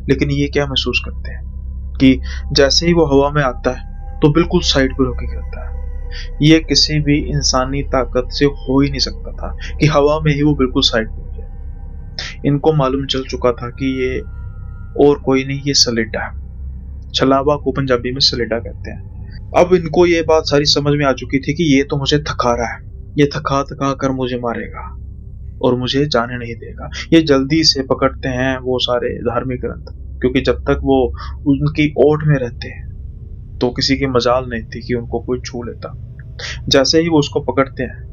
लेकिन ये क्या महसूस करते हैं कि जैसे ही वो हवा में आता है तो बिल्कुल साइड पर होके गिरता है। ये किसी भी इंसानी ताकत से हो ही नहीं सकता था कि हवा में ही वो बिल्कुल साइड पर हो जाए। इनको मालूम चल चुका था कि ये और कोई नहीं, ये सलेटा है। छलावा को पंजाबी में सलेटा कहते हैं। अब इनको ये बात सारी समझ में आ चुकी थी कि ये तो मुझे थका रहा है, ये थका थका कर मुझे मारेगा और मुझे जाने नहीं देगा। ये जल्दी से पकड़ते हैं वो सारे धार्मिक ग्रंथ, क्योंकि जब तक वो उनकी ओट में रहते हैं तो किसी की मजाल नहीं थी कि उनको कोई छू लेता। जैसे ही वो उसको पकड़ते हैं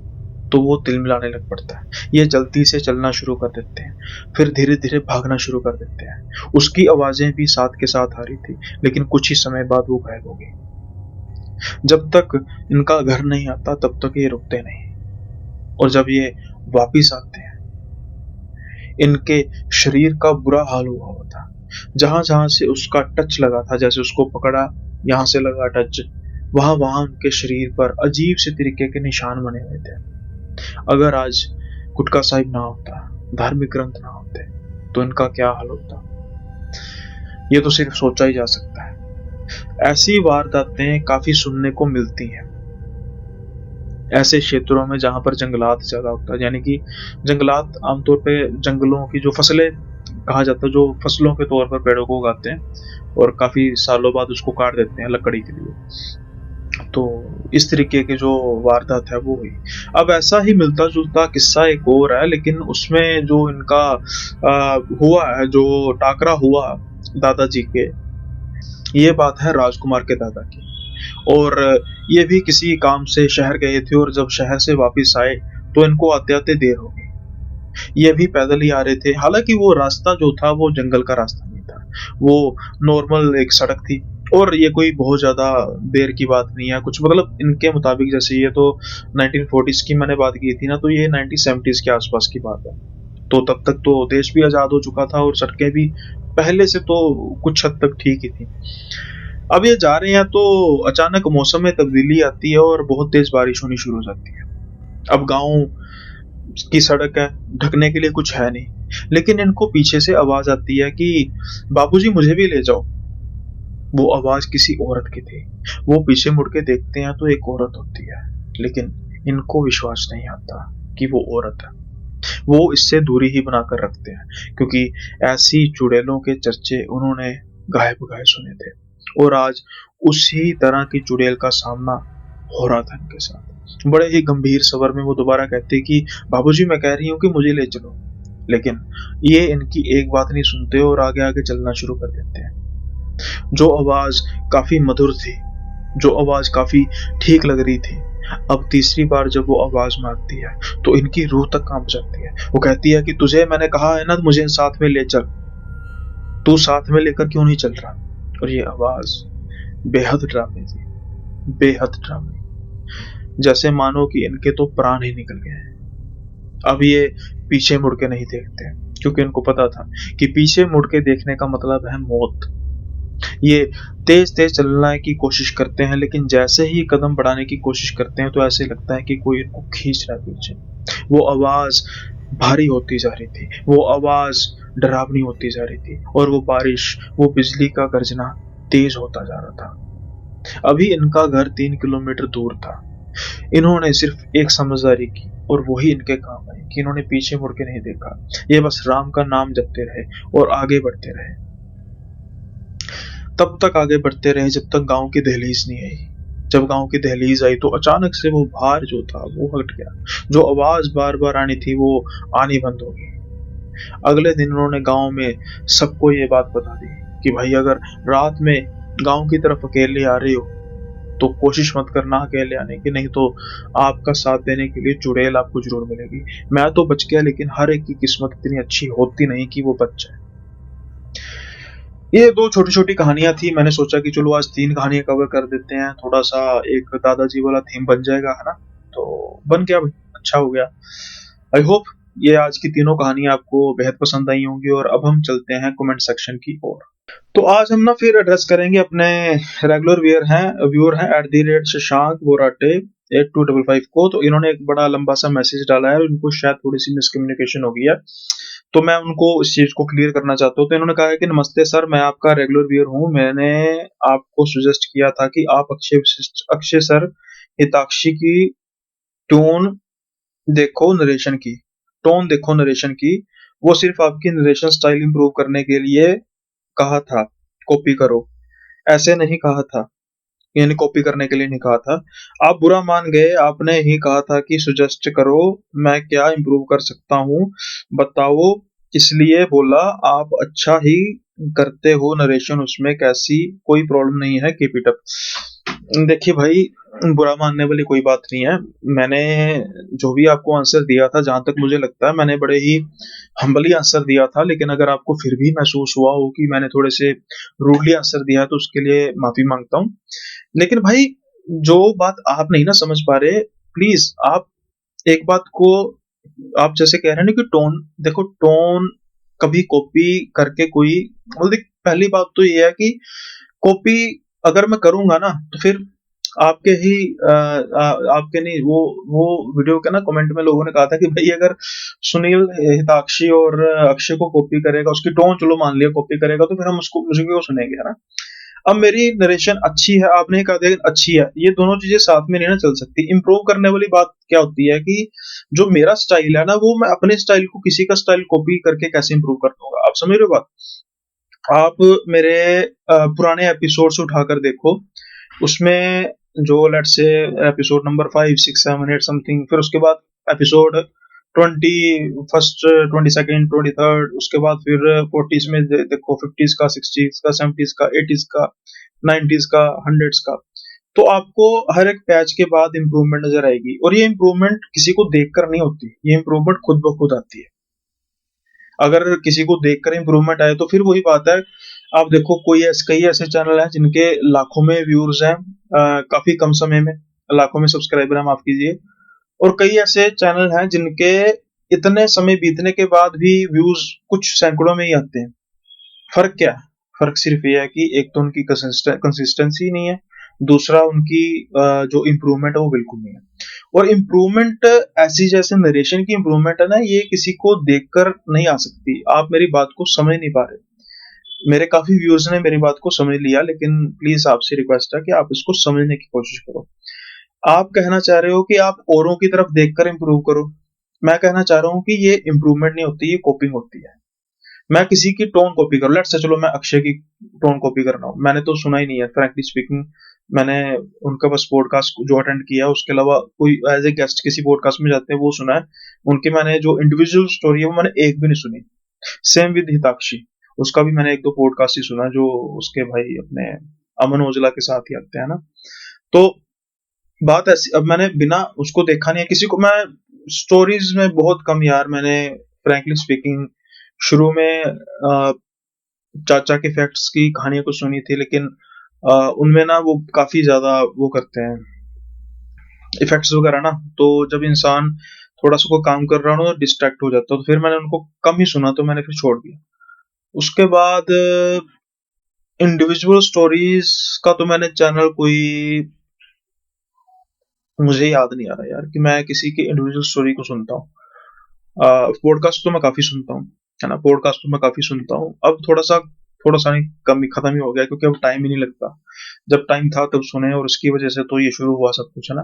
तो वो तिलमिलाने लग पड़ता है। ये जल्दी से चलना शुरू कर देते हैं, फिर धीरे धीरे भागना शुरू कर देते हैं। उसकी आवाजें भी साथ के साथ आ रही थी, लेकिन कुछ ही समय बाद वो गायब हो गई। जब तक इनका घर नहीं आता तब तक ये रुकते नहीं, और जब ये वापिस आते हैं इनके शरीर का बुरा हाल हुआ था। जहां जहां से उसका टच लगा था, जैसे उसको पकड़ा यहां से लगा टच, वहां वहां उनके शरीर पर अजीब से तरीके के निशान बने हुए थे। अगर आज गुटका साहिब ना होता, धार्मिक ग्रंथ ना होते, तो इनका क्या हाल होता, ये तो सिर्फ सोचा ही जा सकता है। ऐसी वारदातें काफी सुनने को मिलती हैं ऐसे क्षेत्रों में जहां पर जंगलात ज्यादा होता है। यानी कि जंगलात आमतौर पे जंगलों की जो फसलें कहा जाता है, जो फसलों के तौर पर पेड़ों को उगाते हैं और काफी सालों बाद उसको काट देते हैं लकड़ी के लिए। तो इस तरीके के जो वारदात है वो हुई। अब ऐसा ही मिलता जुलता किस्सा एक और है, लेकिन उसमें जो इनका हुआ है, जो टाकरा हुआ दादाजी के, ये बात है राजकुमार के दादा की। और ये भी किसी काम से शहर गए थे, और जब शहर से वापस आए तो इनको आते आते देर हो गई। ये भी पैदल ही आ रहे थे। हालांकि वो रास्ता जो था वो जंगल का रास्ता नहीं था, वो नॉर्मल एक सड़क थी, और ये कोई बहुत ज्यादा देर की बात नहीं है। कुछ मतलब इनके मुताबिक, जैसे ये तो 1940s की मैंने बात की थी ना, तो ये 1970s के आसपास की बात है। तो तब तक तो देश भी आजाद हो चुका था और सड़कें भी पहले से तो कुछ हद तक ठीक ही थी। अब ये जा रहे हैं तो अचानक मौसम में तब्दीली आती है और बहुत तेज बारिश होनी शुरू हो जाती है। अब गांव की सड़क है, ढकने के लिए कुछ है नहीं, लेकिन इनको पीछे से आवाज आती है कि बाबूजी मुझे भी ले जाओ। वो आवाज किसी औरत की थी। वो पीछे मुड़ के देखते हैं तो एक औरत होती है, लेकिन इनको विश्वास नहीं आता कि वो औरत है। वो इससे दूरी ही बनाकर रखते हैं, क्योंकि ऐसी चुड़ैलों के चर्चे उन्होंने गाहे बगाहे सुने थे, और आज उसी तरह की चुड़ैल का सामना हो रहा था इनके साथ। बड़े ही गंभीर स्वर में वो दोबारा कहते कि बाबूजी, मैं कह रही हूँ कि मुझे ले चलो। लेकिन ये इनकी एक बात नहीं सुनते और आगे आगे चलना शुरू कर देते हैं। जो आवाज काफी मधुर थी, जो आवाज काफी ठीक लग रही थी, अब तीसरी बार जब वो आवाज मांगती है तो इनकी रूह तक कांप जाती है। वो कहती है कि तुझे मैंने कहा है ना, मुझे साथ में ले चल, तू साथ में लेकर क्यों नहीं चल रहा। और ये आवाज बेहद डरावनी थी, बेहद डरावनी, जैसे मानो कि इनके तो प्राण ही निकल गए हैं। अब ये पीछे मुड़ के नहीं देखते, क्योंकि इनको पता था कि पीछे मुड़ के देखने का मतलब है मौत। ये तेज तेज चलने की कोशिश करते हैं, लेकिन जैसे ही कदम बढ़ाने की कोशिश करते हैं तो ऐसे लगता है कि कोई इनको खींच रहा है पीछे। वो आवाज भारी होती जा रही थी, वो आवाज डरावनी होती जा रही थी, और वो बारिश, वो बिजली का गर्जना तेज होता जा रहा था। अभी इनका घर 3 किलोमीटर दूर था। इन्होंने सिर्फ एक समझदारी की, और वही इनके काम आई कि इन्होंने पीछे मुड़ के नहीं देखा। ये बस राम का नाम जपते रहे और आगे बढ़ते रहे। तब तक आगे बढ़ते रहे जब तक गांव की दहलीज नहीं आई। जब गांव की दहलीज आई तो अचानक से वो भार जो था वो हट गया। जो आवाज बार बार आनी थी वो आनी बंद हो गई। अगले दिन उन्होंने गांव में सबको ये बात बता दी कि भाई, अगर रात में गांव की तरफ अकेले आ रहे हो तो कोशिश मत करना अकेले आने की, नहीं तो आपका साथ देने के लिए चुड़ैल आपको जरूर मिलेगी। मैं तो बच गया, लेकिन हर एक की किस्मत इतनी अच्छी होती नहीं कि वो बच जाए। ये दो छोटी छोटी कहानियां थी। मैंने सोचा कि चलो आज 3 कहानियां कवर कर देते हैं, थोड़ा सा एक दादाजी वाला थीम बन जाएगा, है ना। तो बन गया भाई, अच्छा हो गया। आई होप ये आज की तीनों कहानियां आपको बेहद पसंद आई होंगी। और अब हम चलते हैं कमेंट सेक्शन की ओर। तो आज हम ना फिर एड्रेस करेंगे अपने रेगुलर व्यूअर हैं @शशांक बोराटे 8255 को। तो इन्होंने एक बड़ा लंबा सा मैसेज डाला है और इनको शायद थोड़ी सी मिसकम्युनिकेशन हो गई है, तो मैं उनको इस चीज को क्लियर करना चाहता हूँ। तो इन्होंने कहा है कि नमस्ते सर, मैं आपका रेगुलर व्यूअर हूँ। मैंने आपको सजेस्ट किया था कि आप अक्षय सर हिताक्षी की टोन देखो नरेशन की टोन देखो नरेशन की। वो सिर्फ आपकी नरेशन स्टाइल इंप्रूव करने के लिए कहा था, कॉपी करो, ऐसे नहीं कहा था। यानी कॉपी करने के लिए नहीं कहा था। आप बुरा मान गए, आपने ही कहा था कि सजेस्ट करो, मैं क्या इम्प्रूव कर सकता हूँ बताओ। इसलिए बोला, आप अच्छा ही करते हो नरेशन, उसमें कैसी कोई प्रॉब्लम नहीं है, कीप इट अप। देखिए भाई, बुरा मानने वाली कोई बात नहीं है। मैंने जो भी आपको आंसर दिया था, जहां तक मुझे लगता है मैंने बड़े ही हम्बली आंसर दिया था। लेकिन अगर आपको फिर भी महसूस हुआ हो कि मैंने थोड़े से रूडली आंसर दिया है तो उसके लिए माफी मांगता हूँ। लेकिन भाई, जो बात आप नहीं ना समझ पा रहे, प्लीज आप एक बात को, आप जैसे कह रहे हैं ना कि टोन देखो, टोन कभी कॉपी करके कोई, मतलब पहली बात तो ये है कि कॉपी अगर मैं करूंगा ना तो फिर आपके ही आपके नहीं, वो वीडियो के ना कमेंट में लोगों ने कहा था कि भाई, अगर सुनील हिताक्षी और अक्षय को कॉपी करेगा, उसकी टोन चलो मान लिया कॉपी करेगा, तो फिर हम उसको मुझे क्यों सुनेंगे, है ना। अब मेरी नरेशन अच्छी है, आपने कहा था अच्छी है, ये दोनों चीजें साथ में नहीं ना चल सकती। इंप्रूव करने वाली बात क्या होती है कि जो मेरा स्टाइल है ना, वो मैं अपने स्टाइल को किसी का स्टाइल कॉपी करके कैसे इंप्रूव कर दूंगा। आप समझ रहे हो बात। आप मेरे पुराने एपिसोड से उठाकर देखो, उसमें जो let's say episode number 5, 6, 7, 8 something, फिर उसके बाद एपिसोड 21st, 22nd, 23rd, उसके बाद फिर 40s में देखो, 50s का, 60s का, 70s का, 80s का, 90s का, 100s का। तो आपको हर एक पैच के बाद इंप्रूवमेंट नजर आएगी, और ये इंप्रूवमेंट किसी को देखकर नहीं होती, ये इंप्रूवमेंट खुद ब खुद आती है। अगर किसी को देखकर इंप्रूवमेंट आए तो फिर वही बात है। आप देखो, कई ऐसे चैनल हैं जिनके लाखों में व्यूअर्स हैं, काफी कम समय में लाखों में सब्सक्राइबर हैं, माफ कीजिए। और कई ऐसे चैनल हैं जिनके इतने समय बीतने के बाद भी व्यूज कुछ सैकड़ों में ही आते हैं। फर्क क्या है? फर्क सिर्फ ये है कि एक तो उनकी कंसिस्टेंसी नहीं है, दूसरा उनकी जो इम्प्रूवमेंट है वो बिल्कुल नहीं है। और इम्प्रूवमेंट ऐसी, जैसे नरेशन की इम्प्रूवमेंट है ना, ये किसी को देखकर नहीं आ सकती। आप मेरी बात को समझ नहीं पा रहे। मेरे काफी व्यूअर्स ने मेरी बात को समझ लिया, लेकिन प्लीज आपसे रिक्वेस्ट है कि आप इसको समझने की कोशिश करो। आप कहना चाह रहे हो कि आप औरों की तरफ देखकर इंप्रूव करो। मैं कहना चाह रहा हूँ कि ये इंप्रूवमेंट नहीं होती, ये कॉपिंग होती है। मैं किसी की टोन कॉपी करूँ, लेट्स से चलो मैं अक्षय की टोन कॉपी कर रहा हूँ, मैंने तो सुना ही नहीं है फ्रैंकली स्पीकिंग। मैंने उनका बस पॉडकास्ट जो अटेंड किया है, उसके अलावा कोई एज ए गेस्ट किसी पॉडकास्ट में जाते हैं वो सुना है। उनकी मैंने जो इंडिविजुअल स्टोरी है वो मैंने एक भी नहीं सुनी। सेम विद हिताक्षी, उसका भी मैंने एक दो पॉडकास्ट ही सुना, जो उसके भाई अपने अमन ओजला के साथ ही आते हैं ना। तो बात ऐसी, अब मैंने बिना उसको देखा नहीं है किसी को, मैं स्टोरीज में बहुत कम यार, मैंने फ्रैंकली स्पीकिंग शुरू में चाचा के फैक्ट्स की कहानियां कुछ सुनी थी, लेकिन उनमें ना वो काफी ज्यादा वो करते हैं इफेक्ट्स वगैरह ना, तो जब इंसान थोड़ा सा कोई काम कर रहा हो ना तो डिस्ट्रैक्ट हो जाता है, तो फिर मैंने उनको कम ही सुना, तो मैंने फिर छोड़ दिया। उसके बाद इंडिविजुअल स्टोरीज का तो मैंने चैनल कोई, मुझे याद नहीं आ रहा यार कि मैं किसी की इंडिविजुअल स्टोरी को सुनता हूँ। पॉडकास्ट तो मैं काफी सुनता हूँ, है ना, पॉडकास्ट तो मैं काफी सुनता हूँ। अब थोड़ा सा नहीं, कम ही खत्म ही हो गया, क्योंकि अब टाइम ही नहीं लगता। जब टाइम था तब सुने, और उसकी वजह से तो ये शुरू हुआ सब कुछ, है ना।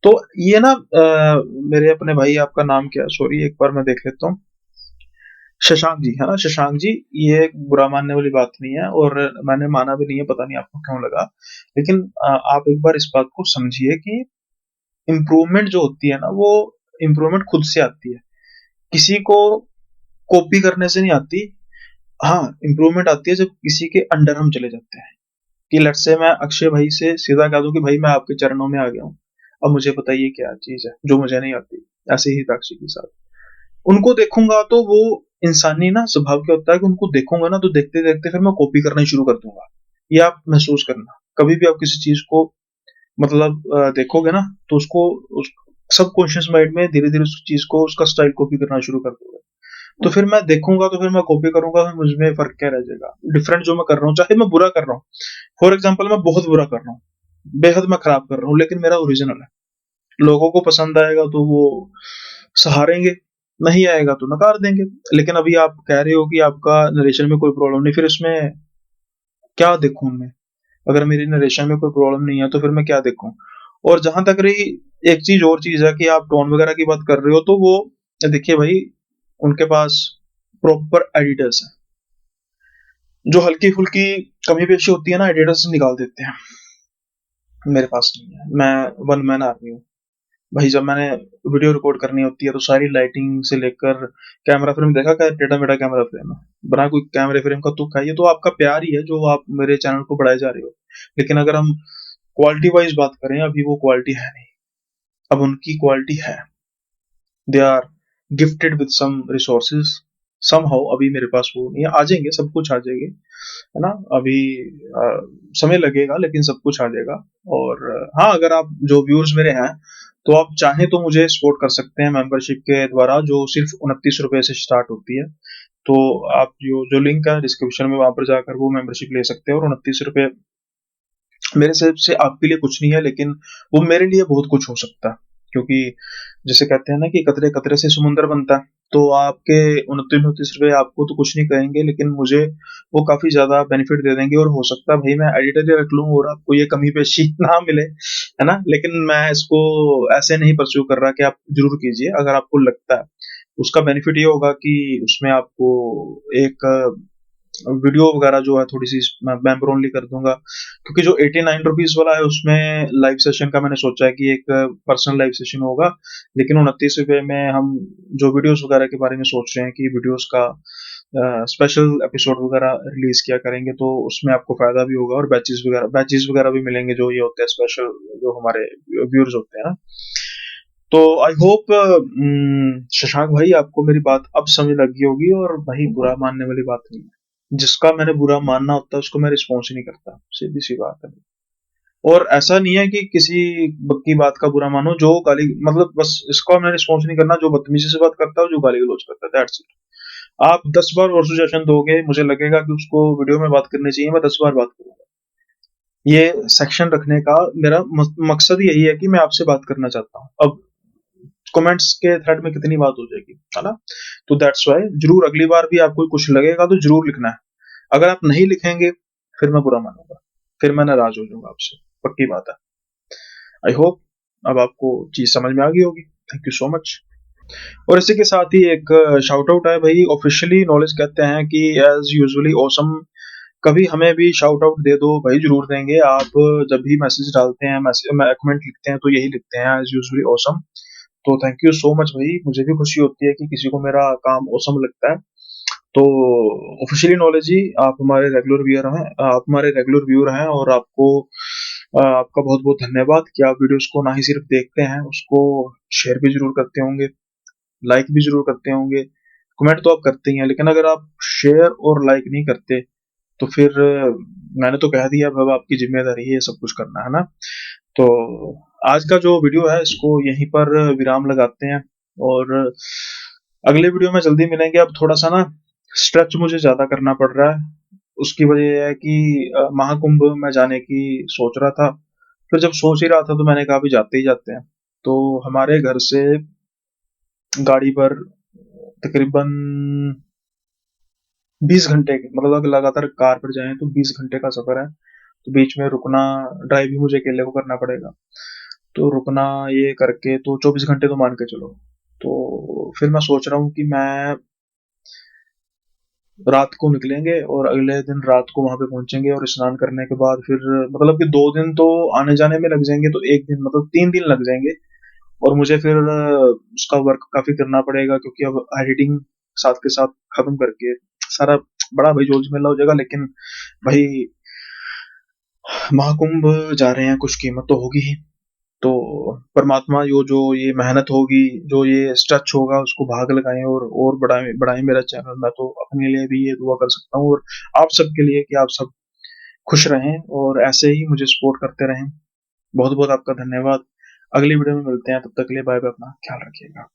तो ये ना मेरे अपने भाई, आपका नाम क्या है, सॉरी एक बार मैं देख लेता हूँ। शशांक जी, है ना, शशांक जी। ये एक बुरा मानने वाली बात नहीं है, और मैंने माना भी नहीं है, पता नहीं आपको क्यों लगा। लेकिन आप एक बार इस बात को समझिए कि इम्प्रूवमेंट जो होती है ना, वो इम्प्रूवमेंट खुद से आती है, किसी को कॉपी करने से नहीं आती। हाँ, इम्प्रूवमेंट आती है जब किसी के अंडर हम चले जाते हैं, कि लेट्स से मैं अक्षय भाई से सीधा कह दूं कि भाई मैं आपके चरणों में आ गया हूँ, अब मुझे बताइए क्या चीज है जो मुझे नहीं आती। ऐसे ही साक्षी के साथ उनको देखूंगा तो वो इंसानी ना स्वभाव क्या होता है कि उनको देखूंगा ना तो देखते देखते फिर मैं कॉपी करना ही शुरू कर दूंगा। ये आप महसूस करना, कभी भी आप किसी चीज को मतलब देखोगे ना, तो उसको सबकॉन्शियस माइंड में धीरे धीरे उस चीज को, उसका स्टाइल कॉपी करना शुरू कर दोगे। तो फिर मैं देखूंगा तो फिर मैं कॉपी करूंगा, फिर मुझ में फर्क क्या रह जाएगा, डिफरेंट जो मैं कर रहा हूँ, चाहे मैं बुरा कर रहा हूँ। फॉर एग्जाम्पल मैं बहुत बुरा कर रहा हूँ, बेहद मैं खराब कर रहा हूँ, लेकिन मेरा ओरिजिनल है, लोगों को पसंद आएगा तो वो सहारेंगे, नहीं आएगा तो नकार देंगे। लेकिन अभी आप कह रहे हो कि आपका नरेशन में कोई प्रॉब्लम नहीं, फिर इसमें क्या देखूं मैं? अगर मेरी नरेशन में कोई प्रॉब्लम नहीं है तो फिर मैं क्या देखूं? और जहां तक रही एक चीज और चीज है कि आप टोन वगैरह की बात कर रहे हो, तो वो देखिए भाई, उनके पास प्रॉपर एडिटर्स है, जो हल्की फुल्की कमी पेशी होती है ना, एडिटर्स निकाल देते हैं। मेरे पास नहीं है, मैं वन मैन आर्मी हूँ भाई। जब मैंने वीडियो रिकॉर्ड करनी होती है तो सारी लाइटिंग से लेकर कैमरा फ्रेम, देखा क्या टेढ़ा मेढ़ा कैमरा फ्रेम है, बना कोई कैमरे फ्रेम का तुक है, ये तो आपका प्यार ही है जो आप मेरे चैनल को बढ़ाए जा रहे हो। लेकिन अगर हम क्वालिटी वाइज बात करें, अभी वो क्वालिटी है नहीं। अब उनकी क्वालिटी है, they are gifted with some resources somehow. अभी मेरे पास वो नहीं है, आ जाएंगे, सब कुछ आ जाएंगे, है ना। अभी समय लगेगा, लेकिन सब कुछ आ जाएगा। और हाँ, अगर आप जो व्यूअर्स मेरे हैं, तो आप चाहें तो मुझे सपोर्ट कर सकते हैं मेंबरशिप के द्वारा, जो सिर्फ 29 रुपए से स्टार्ट होती है। तो आप जो जो लिंक है डिस्क्रिप्शन में, वहां पर जाकर वो मेंबरशिप ले सकते हैं। और 29 रुपए मेरे हिसाब से आपके लिए कुछ नहीं है, लेकिन वो मेरे लिए बहुत कुछ हो सकता है, क्योंकि जैसे कहते हैं ना कि कतरे कतरे से समुंदर बनता है। तो आपके 29 रुपए आपको तो कुछ नहीं कहेंगे, लेकिन मुझे वो काफी ज्यादा बेनिफिट दे देंगे। और हो सकता है भाई मैं एडिटर ही रख लूं और आपको ये कमी पेशी ना मिले, है ना। लेकिन मैं इसको ऐसे नहीं परस्यू कर रहा कि आप जरूर कीजिए, अगर आपको लगता है। उसका बेनिफिट ये होगा कि उसमें आपको एक वीडियो वगैरह जो है थोड़ी सी मैं मेंबर ओनली कर दूंगा, क्योंकि जो 89 रुपीज वाला है उसमें लाइव सेशन का मैंने सोचा है कि एक पर्सनल लाइव सेशन होगा। लेकिन 29 रुपए में हम जो वीडियोस वगैरह के बारे में सोच रहे हैं कि वीडियोस का स्पेशल एपिसोड वगैरह रिलीज किया करेंगे, तो उसमें आपको फायदा भी होगा, और बैचेस वगैरह भी मिलेंगे, जो ये होते हैं स्पेशल, जो हमारे व्यूअर्स होते हैं ना। तो आई होप शशांक भाई, आपको मेरी बात अब समझ लग गई होगी, और भाई बुरा मानने वाली बात नहीं है। जिसका मैंने बुरा मानना होता है उसको मैं रिस्पॉन्स ही नहीं करता, सीधी सी बात है। और ऐसा नहीं है कि किसी की बात का बुरा मानो, जो गाली, मतलब बस इसका मैं रिस्पॉन्स नहीं करना, जो बदतमीजी से बात करता है, जो गाली गलौज करता है, दैट्स इट। आप 10 बार और सुजेशन दोगे, मुझे लगेगा कि उसको वीडियो में बात करनी चाहिए, मैं 10 बार बात करूंगा। ये सेक्शन रखने का मेरा मकसद यही है कि मैं आपसे बात करना चाहता हूँ। अब कमेंट्स के थ्रेड में कितनी बात हो जाएगी, है ना। तो दैट्स वाई जरूर अगली बार भी आपको कुछ लगेगा तो जरूर लिखना है। अगर आप नहीं लिखेंगे फिर मैं बुरा मानूंगा, फिर मैं नाराज हो जाऊंगा आपसे, पक्की बात है। आई होप अब आपको चीज समझ में आ गई होगी। Thank you so much. और इसी के साथ ही एक शाउट आउट है भाई, ऑफिशियली नॉलेज कहते हैं कि एज यूजुअली ऑसम, कभी हमें भी शाउट आउट दे दो भाई, जरूर देंगे। आप जब भी मैसेज डालते हैं, मैसेज में कमेंट लिखते हैं, तो यही लिखते हैं एज यूजुअली ऑसम। तो थैंक यू सो मच भाई, मुझे भी खुशी होती है कि किसी को मेरा काम ऑसम लगता है। तो ऑफिशियली नॉलेज ही, आप हमारे रेगुलर व्यूअर हैं, आप हमारे रेगुलर व्यूअर हैं, और आपको आपका बहुत बहुत धन्यवाद कि आप वीडियोस को ना ही सिर्फ देखते हैं, उसको शेयर भी जरूर करते होंगे, लाइक भी जरूर करते होंगे। कमेंट तो आप करते ही हैं, लेकिन अगर आप शेयर और लाइक नहीं करते तो फिर मैंने तो कह दिया, अब आपकी जिम्मेदारी है ये सब कुछ करना, है ना। तो आज का जो वीडियो है इसको यहीं पर विराम लगाते हैं, और अगले वीडियो में जल्दी मिलेंगे। अब थोड़ा सा ना स्ट्रेच मुझे ज्यादा करना पड़ रहा है, उसकी वजह यह है कि महाकुंभ में जाने की सोच रहा था। फिर जब सोच ही रहा था तो मैंने कहा भी जाते ही जाते हैं। तो हमारे घर से गाड़ी पर तकरीबन 20 घंटे के, मतलब अगर लगातार कार पर जाएं तो 20 घंटे का सफर है। तो बीच में रुकना, ड्राइव भी मुझे अकेले को करना पड़ेगा, तो रुकना ये करके तो 24 घंटे तो मान के चलो। तो फिर मैं सोच रहा हूँ कि मैं रात को निकलेंगे और अगले दिन रात को वहां पे पहुंचेंगे, और स्नान करने के बाद फिर मतलब कि 2 दिन तो आने जाने में लग जाएंगे, तो एक दिन मतलब 3 दिन लग जाएंगे। और मुझे फिर उसका वर्क काफी करना पड़ेगा, क्योंकि अब एडिटिंग साथ के साथ खत्म करके सारा बड़ा भाई जोल मेला हो जाएगा। लेकिन भाई महाकुंभ जा रहे हैं, कुछ कीमत तो होगी ही। तो परमात्मा जो ये मेहनत होगी, जो ये स्ट्रेच होगा, उसको भाग लगाएं और बढ़ाएं बढ़ाएं मेरा चैनल। मैं तो अपने लिए भी ये दुआ कर सकता हूँ, और आप सबके लिए कि आप सब खुश रहें और ऐसे ही मुझे सपोर्ट करते रहें। बहुत बहुत आपका धन्यवाद। अगली वीडियो में मिलते हैं, तब तक के लिए बाय बाय, अपना ख्याल रखिएगा।